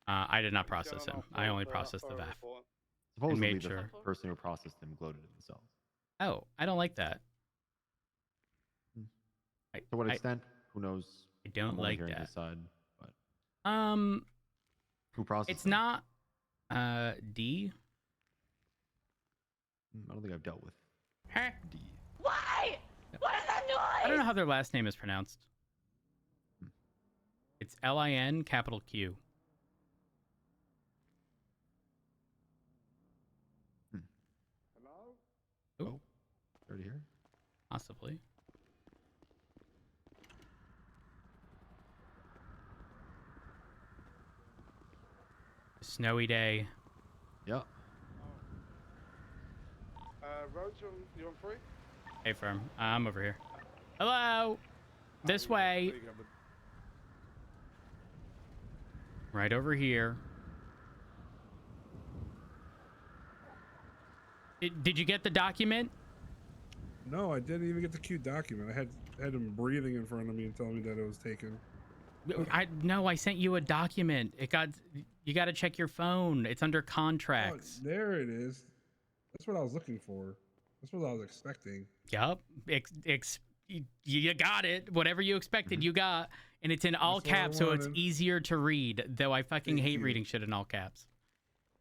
I did not And process channel him. I for only the processed the photo VAF. report. Supposedly made the sure. person who processed him gloated in the cells. Oh, I don't like that. To what I- extent? Who knows? I don't I'm only like hearing that. his side, but who processed It's him? not D. I don't think I've dealt with Huh? D. Why? What is that noise? I don't know how their last name is pronounced. It's Lin capital Q. Hello? Oh, already here. Possibly. Snowy day. Yeah. Rhodes, you on free? Hey, firm. I'm over here. Hello. This way. Right over here. Did you get the document? No, I didn't even get the Q document. I had him breathing in front of me and telling me that it was taken. I sent you a document. You got to check your phone. It's under contracts. Oh, there it is. That's what I was looking for. That's what I was expecting. Yup. You got it. Whatever you expected, you got. And it's in all caps, so it's easier to read, though I fucking hate reading shit in all caps.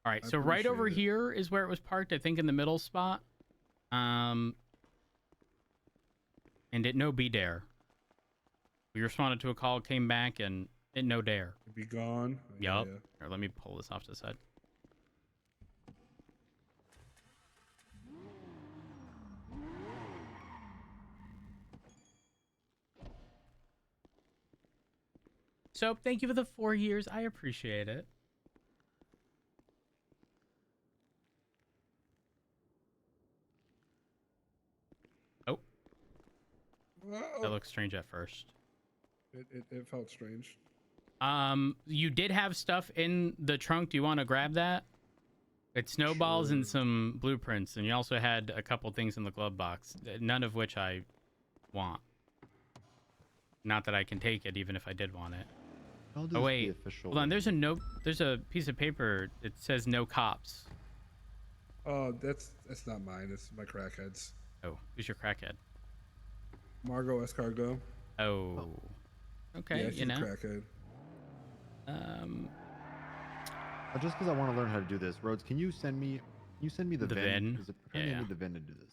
All right, so right over here is where it was parked, I think in the middle spot. And it no be dare. We responded to a call, came back, and it no dare. Be gone. Yup. Yeah. Here, let me pull this off to the side. So, thank you for the 4 years. I appreciate it. Oh. That looks strange at first. It felt strange. You did have stuff in the trunk. Do you want to grab that? It's snowballs and some blueprints, and you also had a couple things in the glove box, none of which I want. Not that I can take it, even if I did want it. Oh wait, hold on. There's a piece of paper. It says no cops. Oh, that's not mine. It's my crackhead's. Oh, who's your crackhead? Margot Escargot. Oh. Okay, yeah, she's you know. A crackhead. Just because I want to learn how to do this, Rhodes, can you send me the VIN? Because apparently I need the VIN to do this.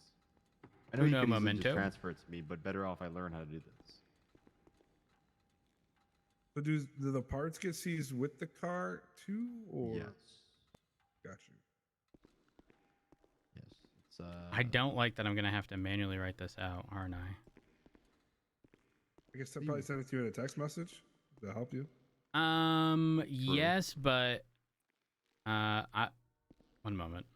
I know you can easily just transfer it to me, but better off I learn how to do this. So do the parts get seized with the car too, or? Yes. Got you. Yes. It's I don't like that I'm gonna have to manually write this out, aren't I? I guess I'll probably send it to you in a text message. Does that help you? Yes, but one moment.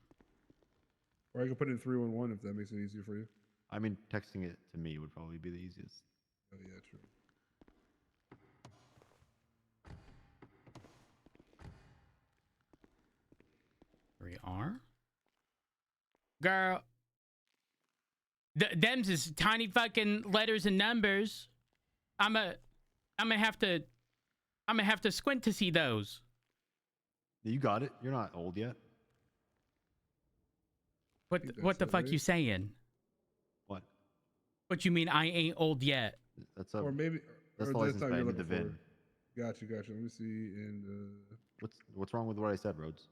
Or I can put it in 311 if that makes it easier for you. I mean, texting it to me would probably be the easiest. Oh yeah, true. Here we are. Girl. Them's is tiny fucking letters and numbers. I'm gonna have to squint to see those. You got it. You're not old yet. What the fuck you saying? What? What you mean I ain't old yet? That's or maybe that's or the license plate. I need the VIN. Gotcha. Let me see. And what's wrong with what I said, Rhodes?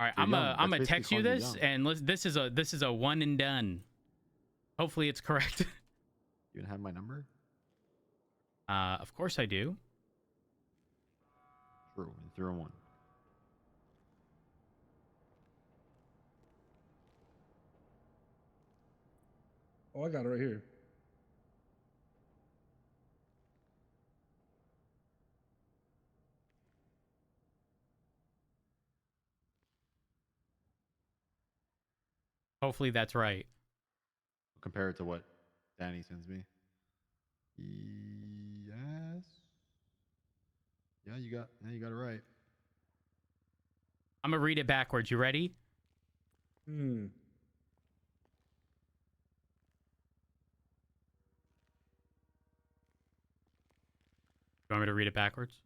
All right, I'm gonna text you this, and this is a one and done. Hopefully it's correct. You gonna have my number? Of course I do. True, in 301. Oh, I got it right here. Hopefully that's right. Compare it to what Danny sends me. Yes. Yeah, you got it right. I'm gonna read it backwards. You ready? Hmm. You want me to read it backwards?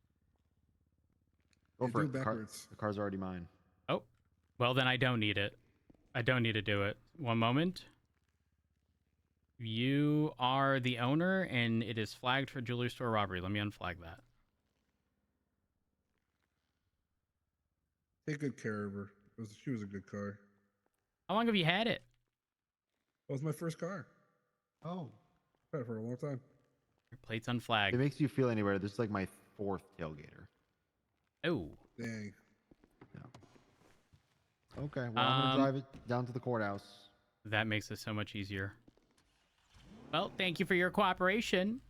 Go for it. Backwards. The car's already mine. Oh, well then I don't need it. I don't need to do it. One moment. You are the owner, and it is flagged for jewelry store robbery. Let me unflag that. Take good care of her. She was a good car. How long have you had it? It was my first car. Oh. I've had it for a long time. Your plate's unflagged. If it makes you feel anywhere, this is like my 4th tailgater. Oh. Dang. Yeah. Okay, well, I'm going to drive it down to the courthouse. That makes it so much easier. Well, thank you for your cooperation.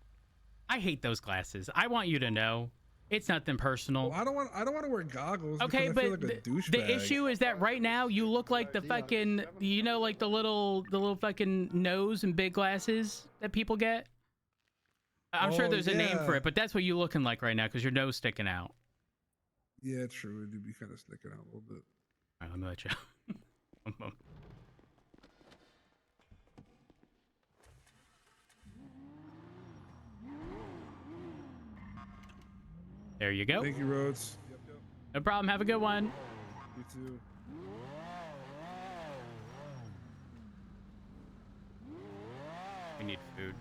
I hate those glasses. I want you to know. It's nothing personal. Well, I don't want to wear goggles. Okay, I but feel like a douchebag. the issue is that right now you look like the fucking, you know, like the little fucking nose and big glasses that people get. I'm sure there's a name for it, but that's what you're looking like right now because your nose sticking out. Yeah, true. It do be kind of sticking out a little bit. All right, let me let you. One moment. There you go. Thank you, Rhodes. Yep. No problem. Have a good one. You too. We need food.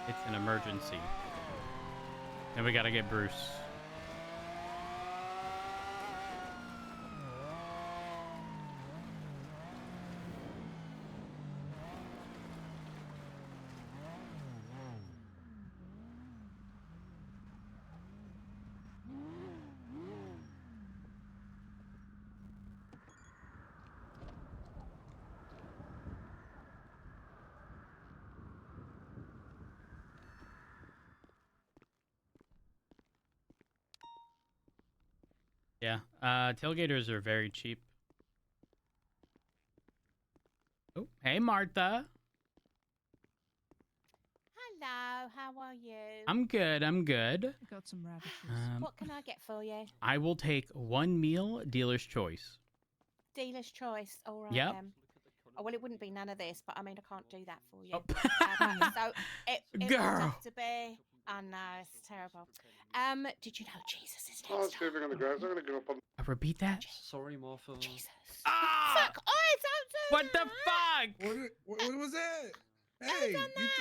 It's an emergency. And we gotta get Bruce. Yeah. Tailgaters are very cheap. Oh, hey, Martha. Hello, how are you? I'm good. I'm good. I got some radishes. What can I get for you? I will take one meal, dealer's choice. Dealer's choice. All right Yep. then. Oh, well, it wouldn't be none of this, but I mean, I can't do that for you. Oh. So it would Girl. have to be. Oh no, it's terrible. Did you know Jesus is next? Oh, sleeping on the ground. I'm gonna give up on. Repeat that. Sorry, Martha. Jesus. Ah! Fuck! Oh, don't do What the fuck? What was that? Hey,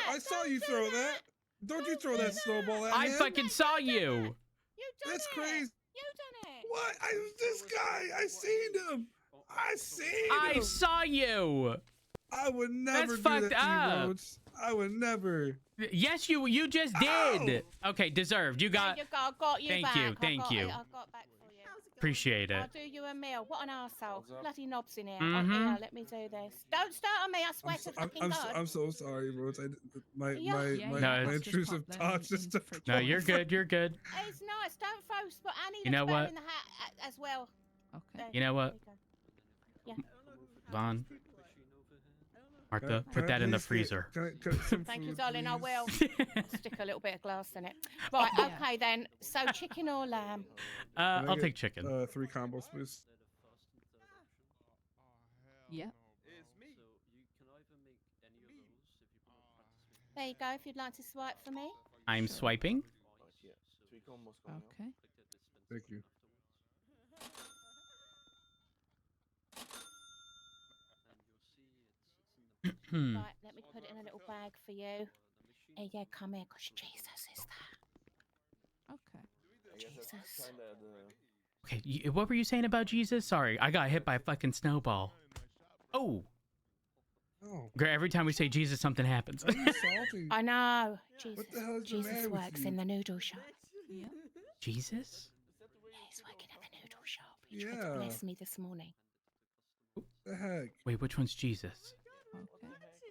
I saw you throw that. Don't you throw that snowball at I him? fucking saw you. You done That's it. crazy. You done it. What? This guy. I seen him. I saw you. I would never That's do fucked that to you, up. Rhodes. I would never. Yes, you just did. Okay, deserved. You got. There you go. I got you Thank back. you. Thank you. I got back for you. Appreciate it. I'll do you a meal. What an arsehole. Bloody knobs in here. Mhm. Here, let me do this. Don't start on me. I swear to fucking God. I'm so sorry, Rhodes. My No, it's intrusive thoughts just took. No, you're good. You're good. It's nice. Don't throw spot Annie. You know what? In the hat as well. Okay. You know what? Yeah. Vaughn. Martha, put that in the freezer. Thank you, darling. I will. I'll stick a little bit of glass in it. Right. Okay then. So chicken or lamb? I'll take chicken. 3 combos, please. Yeah. There you go. If you'd like to swipe for me. I'm swiping. Okay. Thank you. Right, let me put it in a little bag for you. Hey, yeah, come here, because Jesus is there. Okay. Jesus. Okay, what were you saying about Jesus? Sorry, I got hit by a fucking snowball. Oh. Girl, every time we say Jesus, something happens. I know. Jesus. What the hell is the Jesus matter with works you? in the noodle shop. Yeah. Jesus? Yeah, he's working at the noodle shop. He tried to bless me this morning. The heck? Wait, which one's Jesus? Okay.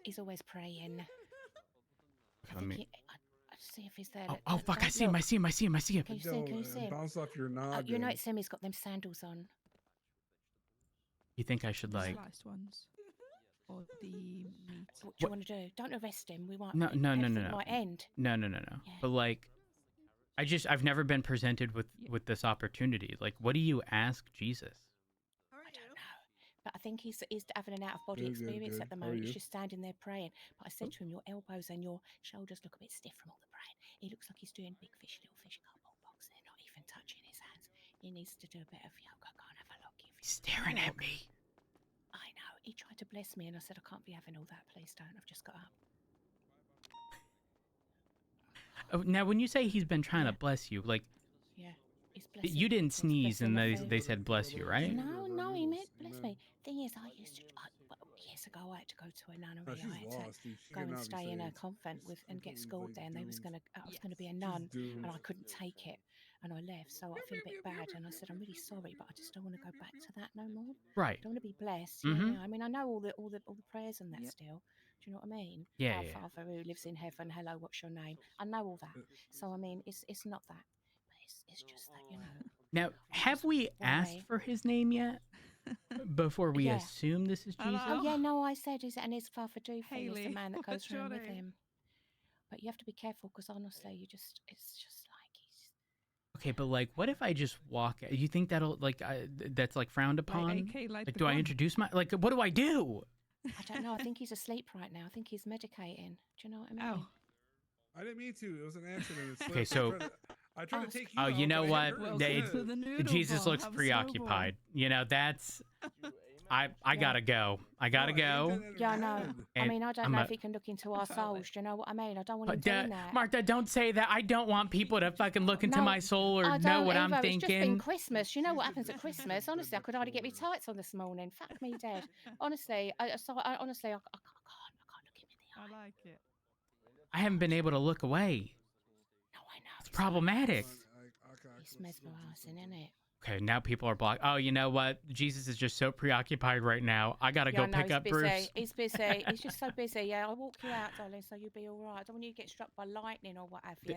He's always praying. I Let think me. I'll see if he's there. Oh, fuck! I see him! I see him! I see him! I see him! Can you see him? Can you see him? Bounce off your noggin. You know it's him. He's got them sandals on. You think I should like? Sliced ones. Or the meat. What do you want to do? Don't arrest him. We want. No. Everything might end. No. But like, I've never been presented with this opportunity. Like, what do you ask Jesus? I don't know. But I think he's having an out-of-body Good, experience good. at the How are moment. you? He's just standing there praying. But I said to him, your elbows and your shoulders look a bit stiff from all the praying. He looks like he's doing big fish, little fish, cardboard box. They're not even touching his hands. He needs to do a bit of yoga. Go and have a look. He's staring at me. I know. He tried to bless me, and I said, I can't be having all that. Please don't. I've just got up. Oh, now, when you say he's been trying to bless you, like, Yeah. He's blessing. you didn't sneeze and blessing they said bless you, right? No, he meant bless me. Thing is, I used to, years ago, I had to go to a nunnery. she's I had to lost. She go and cannot be stay in a saved. convent with and get schooled there, and I was gonna be a nun, doomed. and I couldn't take it, and I left. So I feel a bit bad, and I said, I'm really sorry, but I just don't want to go back to that no more. Right. I don't want to be blessed. You know? I mean, I know all the prayers and that still. Do you know what I mean? Yeah, Our yeah. Father who lives in heaven, hello, what's your name? I know all that. So I mean, it's not that, but it's just that, you know. Now, have we asked for his name yet? Before we Yeah. assume this is Jesus? Oh yeah, no, I said is and his Father Doofy is the Hayley, man that goes what's your around with name? him. But you have to be careful because honestly, it's just like he's. Okay, but like, what if I just walk? You think that'll like that's like frowned upon? AK, light Like, the do I gun. introduce my like? What do I do? I don't know. I think he's asleep right now. I think he's medicating. Do you know what I mean? Oh. I didn't mean to. It was an accident. It Okay, slipped. so- I tried to take you Oh, out, you know but what? I hit her Welcome They- instead. to the noodle Jesus ball. looks Have a preoccupied. You know, that's. I gotta go. I gotta go. Yeah, I know. I And mean, I don't I'm know a- if he can look into our souls. Do you know what I mean? I don't want him But, doing that. Martha, don't say that. I don't want people to fucking look into No, my soul or I know don't what I'm either. It's just been thinking. Christmas. You know what happens at Christmas? Honestly, I could hardly get my tights on this morning. Fuck me dead. Honestly, I can't look him in the eye. I like it. I haven't been able to look away. No, I know. It's problematic. It's mesmerizing, isn't it? Okay, now people are blocked. Oh, you know what? Jesus is just so preoccupied right now. I gotta Yeah, go I know, pick he's up busy. Bruce. He's busy. He's just so busy. Yeah, I'll walk you out, darling, so you'll be all right. I don't want you to get struck by lightning or what have you.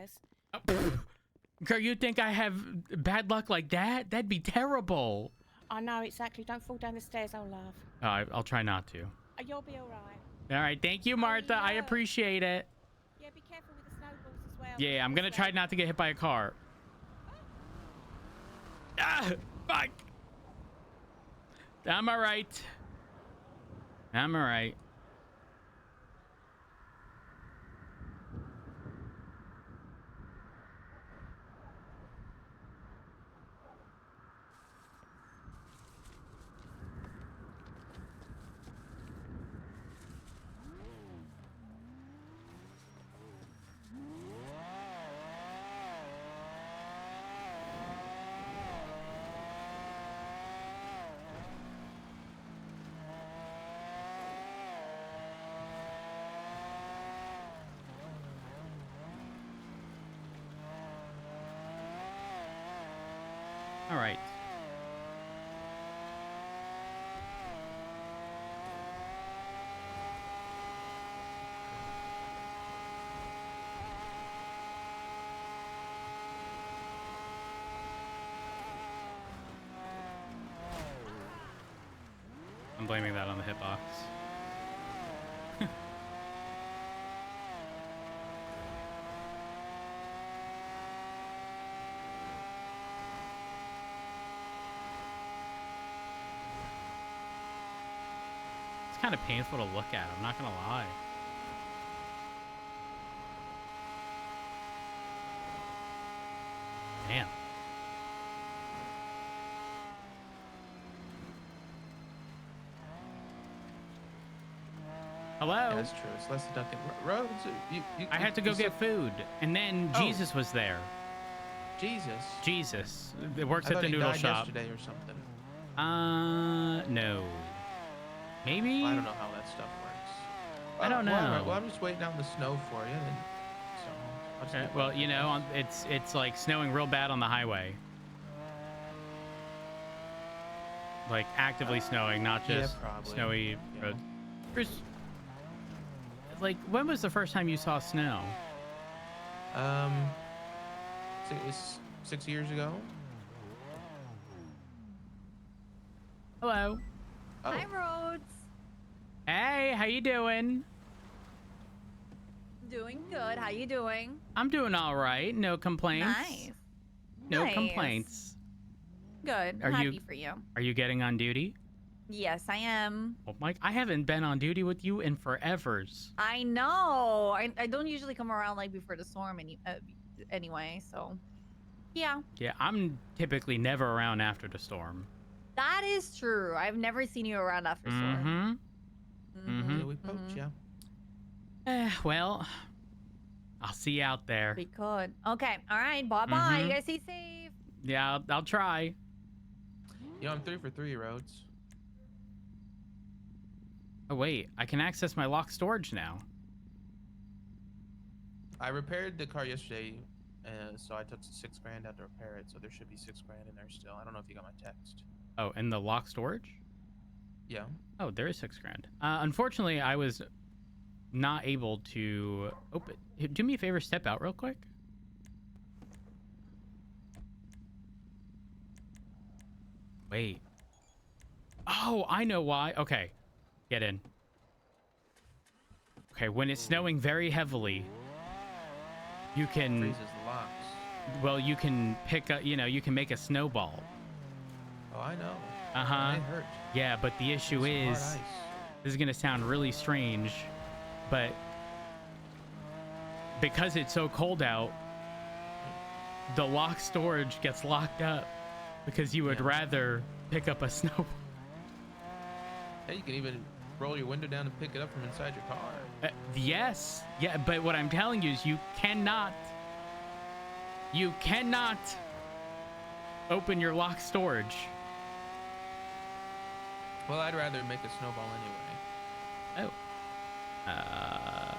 Girl, you think I have bad luck like that? That'd be terrible. I know, exactly. Don't fall down the stairs, oh love. I'll try not to. You'll be all right. All right, thank you, Martha. I appreciate it. Yeah, be careful with the snowballs as well. Yeah, I'm gonna try not to get hit by a car. Ah, fuck. I'm all right. I'm all right. All right. I'm blaming that on the hitbox. It's kind of painful to look at, I'm not gonna lie. Damn. Hello? Yeah, that's true. It's less seductive. Rhodes, I had to go get food, and then Jesus was there. Jesus? Jesus. It works I at thought the he noodle died shop. yesterday or something. No. Maybe? Well, I don't know how that stuff works. I don't know. Well, I'm just waiting out in the snow for you. And so I'll just Okay, get well, back you to know, it's like snowing real bad on the highway. Like actively snowing, not Yeah, just probably. snowy Yeah. roads. Like, when was the first time you saw snow? It was 6 years ago. Hello. Oh. Hi, Rhodes. Hey, how you doing? Doing good. How you doing? I'm doing all right. No complaints. Nice. No Nice. complaints. Good. Are Happy you- for you. Are you getting on duty? Yes, I am. Oh, Mike, I haven't been on duty with you in forevers. I know. I don't usually come around like before the storm anyway, so yeah. Yeah, I'm typically never around after the storm. That is true. I've never seen you around after storm. Yeah, we poked you. Well, I'll see you out there. We could. Okay. All right. Bye-bye. You guys stay safe. Yeah, I'll try. You know, I'm 3 for 3, Rhodes. Oh, wait. I can access my locked storage now. I repaired the car yesterday, so I took $6 grand out to repair it, so there should be $6 grand in there still. I don't know if you got my text. Oh, in the locked storage? Yeah. Oh, there is $6 grand. Unfortunately, I was not able to open. Do me a favor, step out real quick. Wait. Oh, I know why. Okay. Get in. Okay, when it's snowing very heavily, you can... Freezes the locks. Well, you can pick up, you can make a snowball. Oh, I know. Uh-huh. It hurt. Yeah, but the issue Some hard is... ice. This is going to sound really strange, but because it's so cold out, the locked storage gets locked up because you would rather pick up a snowball. Hey, you can even roll your window down and pick it up from inside your car. Yes. Yeah, but what I'm telling you is you cannot open your locked storage. Well, I'd rather make a snowball anyway. Oh. I'll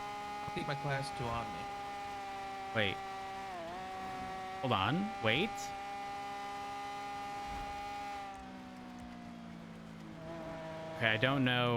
keep my class 2 on me. Wait. Hold on. Wait. Okay, I don't know.